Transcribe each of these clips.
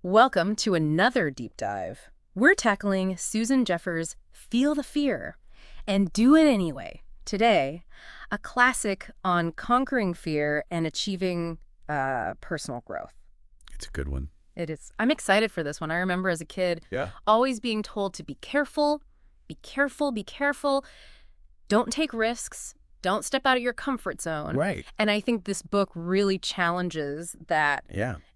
Welcome to another deep dive. We're tackling Susan Jeffers' Feel the Fear and Do It Anyway. Today, a classic on conquering fear and achieving personal growth. It's a good one. It is. I'm excited for this one. I remember as a kid always being told to be careful, be careful, be careful. Don't take risks. Don't step out of your comfort zone. Right. And I think this book really challenges that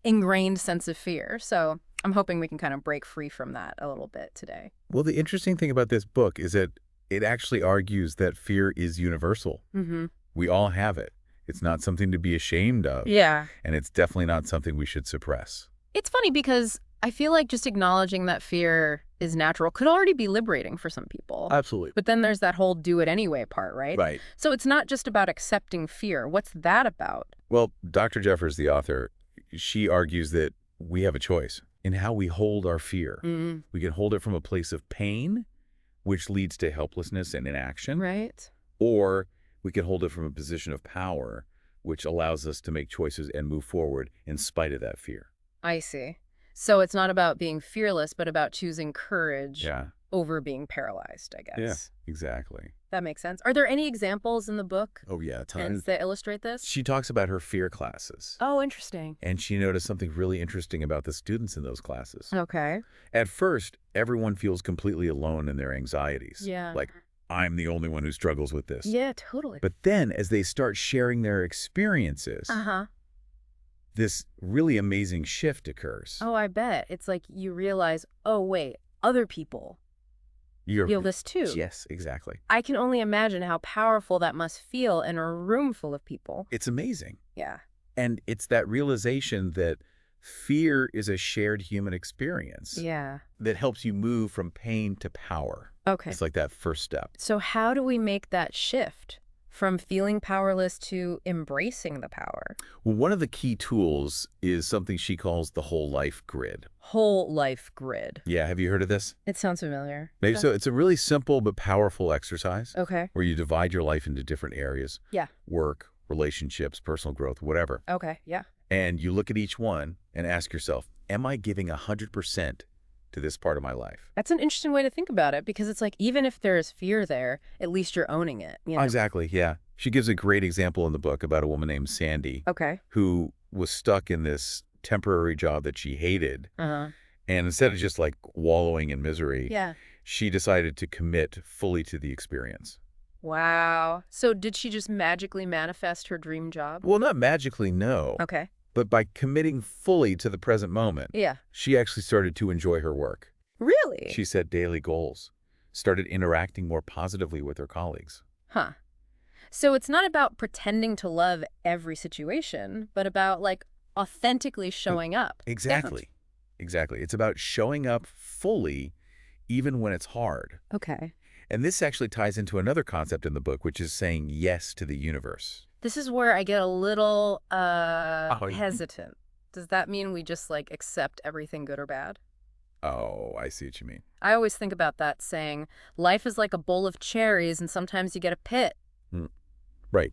ingrained sense of fear. So I'm hoping we can kind of break free from that a little bit today. Well, the interesting thing about this book is that it actually argues that fear is universal. Mm-hmm. We all have it. It's not something to be ashamed of. Yeah. And it's definitely not something we should suppress. It's funny because I feel like just acknowledging that fear is natural could already be liberating for some people. Absolutely. But then there's that whole do it anyway part, right? Right. So it's not just about accepting fear. What's that about? Well, Dr. Jeffers, the author, she argues that we have a choice in how we hold our fear. Mm-hmm. We can hold it from a place of pain, which leads to helplessness and inaction. Right. Or we can hold it from a position of power, which allows us to make choices and move forward in spite of that fear. I see. So it's not about being fearless, but about choosing courage over being paralyzed, I guess. Yeah, exactly. That makes sense. Are there any examples in the book Oh, yeah, tons. that illustrate this? She talks about her fear classes. Oh, interesting. And she noticed something really interesting about the students in those classes. Okay. At first, everyone feels completely alone in their anxieties. Yeah. Like, I'm the only one who struggles with this. Yeah, totally. But then, as they start sharing their experiences, this really amazing shift occurs. Oh, I bet. It's like you realize, oh, wait, other people feel this too. Yes, exactly. I can only imagine how powerful that must feel in a room full of people. It's amazing. Yeah. And it's that realization that fear is a shared human experience that helps you move from pain to power. Okay. It's like that first step. So how do we make that shift from feeling powerless to embracing the power? Well, one of the key tools is something she calls the whole life grid. Whole life grid. Yeah, have you heard of this? It sounds familiar. Maybe so. It's a really simple but powerful exercise. Okay. Where you divide your life into different areas. Yeah. Work, relationships, personal growth, whatever. Okay, yeah. And you look at each one and ask yourself, am I giving 100% to this part of my life? That's an interesting way to think about it, because it's like, even if there is fear there, at least you're owning it. You know? Exactly, yeah. She gives a great example in the book about a woman named Sandy. Okay. Who was stuck in this temporary job that she hated. And instead of just like wallowing in misery, she decided to commit fully to the experience. Wow. So did she just magically manifest her dream job? Well, not magically, no. Okay. But by committing fully to the present moment, she actually started to enjoy her work. Really? She set daily goals, started interacting more positively with her colleagues. Huh. So it's not about pretending to love every situation, but about like authentically showing up. Exactly. Exactly. It's about showing up fully even when it's hard. Okay. And this actually ties into another concept in the book, which is saying yes to the universe. This is where I get a little hesitant. Does that mean we just like accept everything good or bad? Oh, I see what you mean. I always think about that saying, life is like a bowl of cherries and sometimes you get a pit. Right.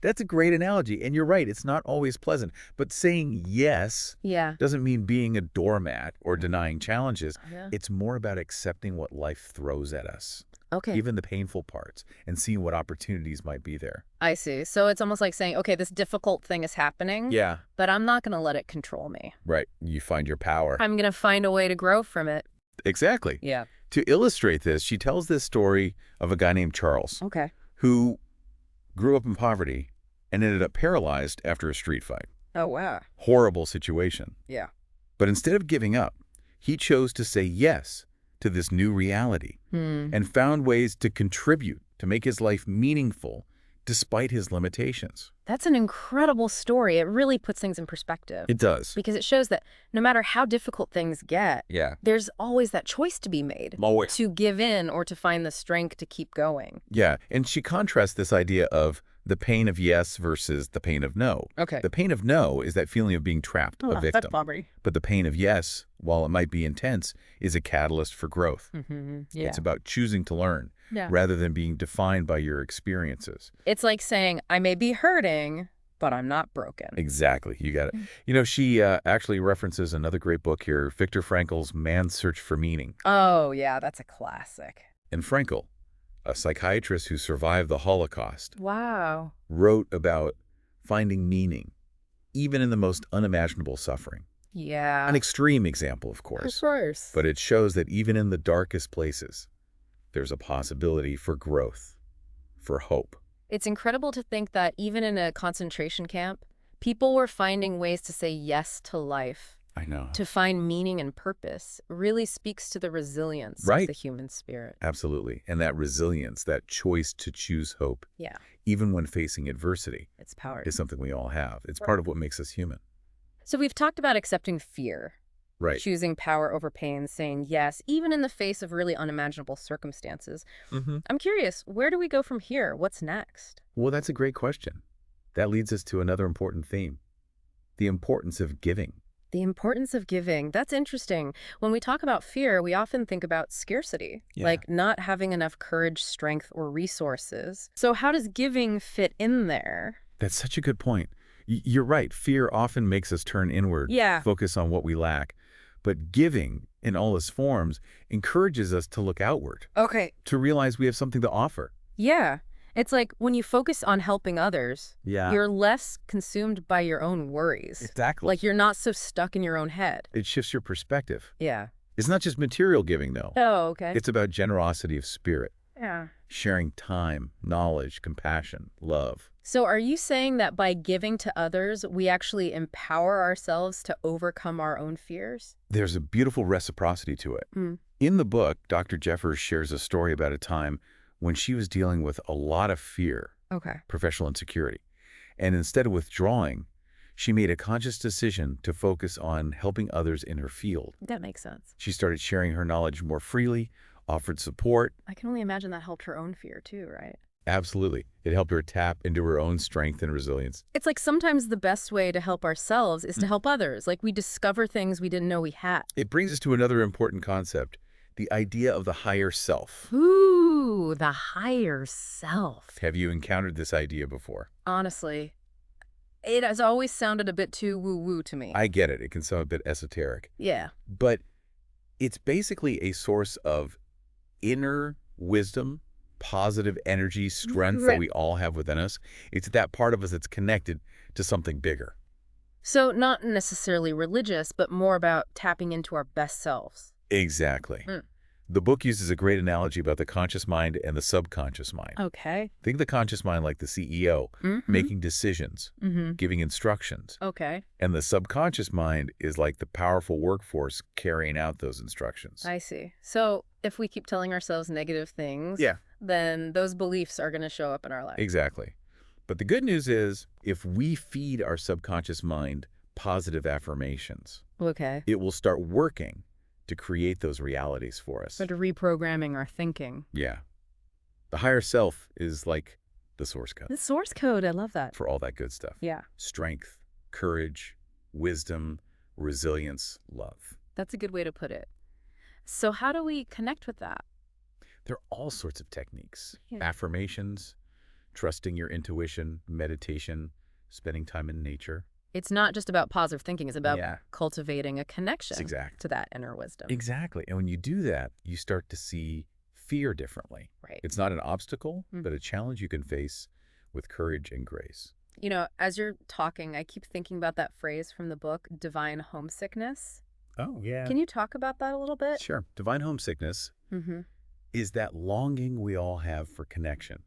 That's a great analogy. And you're right. It's not always pleasant. But saying yes doesn't mean being a doormat or denying challenges. It's more about accepting what life throws at us. Okay. Even the painful parts, and seeing what opportunities might be there. I see. So it's almost like saying, okay, this difficult thing is happening. Yeah. But I'm not going to let it control me. Right. You find your power. I'm going to find a way to grow from it. Exactly. Yeah. To illustrate this, she tells this story of a guy named Charles. Okay. Who grew up in poverty and ended up paralyzed after a street fight. Oh, wow. Horrible situation. Yeah. But instead of giving up, he chose to say yes to this new reality and found ways to contribute to make his life meaningful despite his limitations. That's an incredible story. It really puts things in perspective. It does. Because it shows that no matter how difficult things get, there's always that choice to be made. Always. To give in or to find the strength to keep going. Yeah, and she contrasts this idea of the pain of yes versus the pain of no. Okay. The pain of no is that feeling of being trapped, a victim. That's poverty. But the pain of yes, while it might be intense, is a catalyst for growth. Yeah. It's about choosing to learn rather than being defined by your experiences. It's like saying, I may be hurting, but I'm not broken. Exactly. You got it. You know, she actually references another great book here, Viktor Frankl's Man's Search for Meaning. Oh, yeah, that's a classic. And Frankl, a psychiatrist who survived the Holocaust, Wow. wrote about finding meaning, even in the most unimaginable suffering. Yeah. An extreme example, of course. But it shows that even in the darkest places, there's a possibility for growth, for hope. It's incredible to think that even in a concentration camp, people were finding ways to say yes to life. I know. To find meaning and purpose really speaks to the resilience of the human spirit. Absolutely. And that resilience, that choice to choose hope, even when facing adversity, it's power. Is something we all have. It's part of what makes us human. So we've talked about accepting fear. Right. Choosing power over pain, saying yes, even in the face of really unimaginable circumstances. I'm curious, where do we go from here? What's next? Well, that's a great question. That leads us to another important theme, the importance of giving. The importance of giving. That's interesting. When we talk about fear, we often think about scarcity, like not having enough courage, strength, or resources. So how does giving fit in there? That's such a good point. You're right. Fear often makes us turn inward, focus on what we lack. But giving, in all its forms, encourages us to look outward. Okay. To realize we have something to offer. Yeah. It's like when you focus on helping others, you're less consumed by your own worries. Exactly. Like you're not so stuck in your own head. It shifts your perspective. Yeah. It's not just material giving, though. Oh, okay. It's about generosity of spirit. Yeah. Sharing time, knowledge, compassion, love. So are you saying that by giving to others, we actually empower ourselves to overcome our own fears? There's a beautiful reciprocity to it. In the book, Dr. Jeffers shares a story about a time when she was dealing with a lot of fear, professional insecurity. And instead of withdrawing, she made a conscious decision to focus on helping others in her field. That makes sense. She started sharing her knowledge more freely, offered support. I can only imagine that helped her own fear too, right? Absolutely. It helped her tap into her own strength and resilience. It's like sometimes the best way to help ourselves is to help others. Like we discover things we didn't know we had. It brings us to another important concept, the idea of the higher self. Ooh, the higher self. Have you encountered this idea before? Honestly, it has always sounded a bit too woo-woo to me. I get it. It can sound a bit esoteric. Yeah. But it's basically a source of inner wisdom, positive energy, strength that we all have within us. It's that part of us that's connected to something bigger. So not necessarily religious, but more about tapping into our best selves. Exactly. The book uses a great analogy about the conscious mind and the subconscious mind. Okay. Think of the conscious mind like the CEO, making decisions, giving instructions. Okay. And the subconscious mind is like the powerful workforce carrying out those instructions. I see. So if we keep telling ourselves negative things, then those beliefs are going to show up in our life. Exactly. But the good news is, if we feed our subconscious mind positive affirmations, it will start working to create those realities for us. But reprogramming our thinking. Yeah. The higher self is like the source code. The source code, I love that. For all that good stuff. Yeah. Strength, courage, wisdom, resilience, love. That's a good way to put it. So how do we connect with that? There are all sorts of techniques. Affirmations, trusting your intuition, meditation, spending time in nature. It's not just about positive thinking. It's about cultivating a connection to that inner wisdom. Exactly. And when you do that, you start to see fear differently. Right. It's not an obstacle, but a challenge you can face with courage and grace. You know, as you're talking, I keep thinking about that phrase from the book, divine homesickness. Oh, yeah. Can you talk about that a little bit? Sure. Divine homesickness is that longing we all have for connection.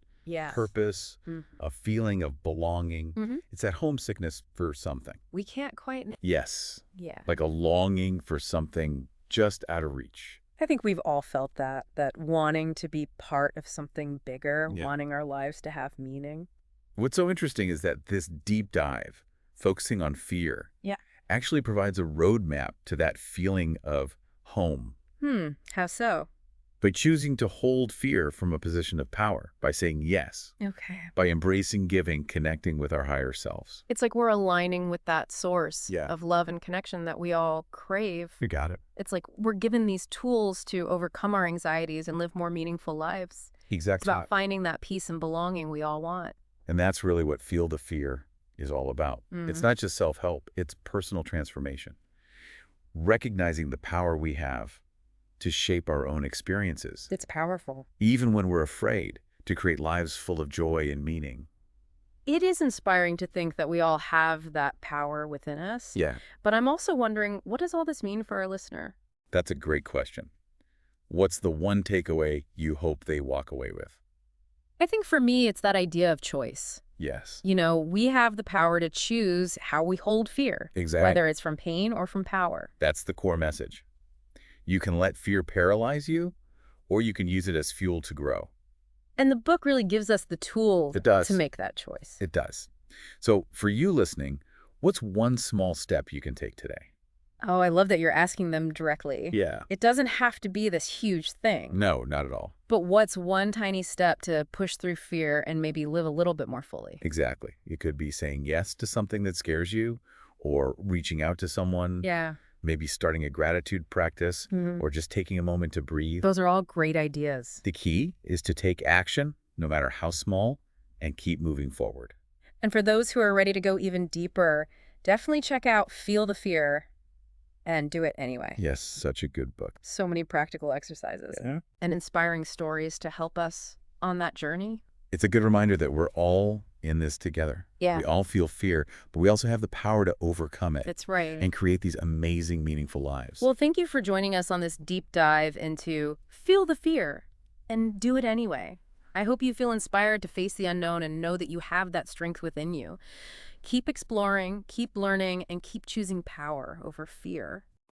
Purpose, a feeling of belonging. It's that homesickness for something. We can't quite... Yes. Yeah. Like a longing for something just out of reach. I think we've all felt that wanting to be part of something bigger, wanting our lives to have meaning. What's so interesting is that this deep dive, focusing on fear, actually provides a roadmap to that feeling of home. How so? By choosing to hold fear from a position of power, by saying yes. Okay. By embracing giving, connecting with our higher selves. It's like we're aligning with that source of love and connection that we all crave. You got it. It's like we're given these tools to overcome our anxieties and live more meaningful lives. Exactly. It's about finding that peace and belonging we all want. And that's really what Feel the Fear is all about. It's Mm. not just self-help, it's personal transformation. Recognizing the power we have to shape our own experiences, It's powerful. even when we're afraid, to create lives full of joy and meaning. It is inspiring to think that we all have that power within us. Yeah, But I'm also wondering, what does all this mean for our listener? that's a great question. What's the one takeaway you hope they walk away with? I think for me, it's that idea of choice. Yes, We have the power to choose how we hold fear, exactly. whether it's from pain or from power. That's the core message. You can let fear paralyze you, or you can use it as fuel to grow. And the book really gives us the tools It does. to make that choice. It does. So for you listening, what's one small step you can take today? Oh, I love that you're asking them directly. Yeah. It doesn't have to be this huge thing. No, not at all. But what's one tiny step to push through fear and maybe live a little bit more fully? Exactly. It could be saying yes to something that scares you, or reaching out to someone, Yeah. maybe starting a gratitude practice, or just taking a moment to breathe. Those are all great ideas. The key is to take action, no matter how small, and keep moving forward. And for those who are ready to go even deeper, definitely check out Feel the Fear and do it anyway. Yes, such a good book. So many practical exercises and inspiring stories to help us on that journey. It's a good reminder that we're all in this together. Yeah. We all feel fear, but we also have the power to overcome it. That's right. And create these amazing, meaningful lives. Well, thank you for joining us on this deep dive into Feel the Fear and do it anyway. I hope you feel inspired to face the unknown and know that you have that strength within you. Keep exploring, keep learning, and keep choosing power over fear.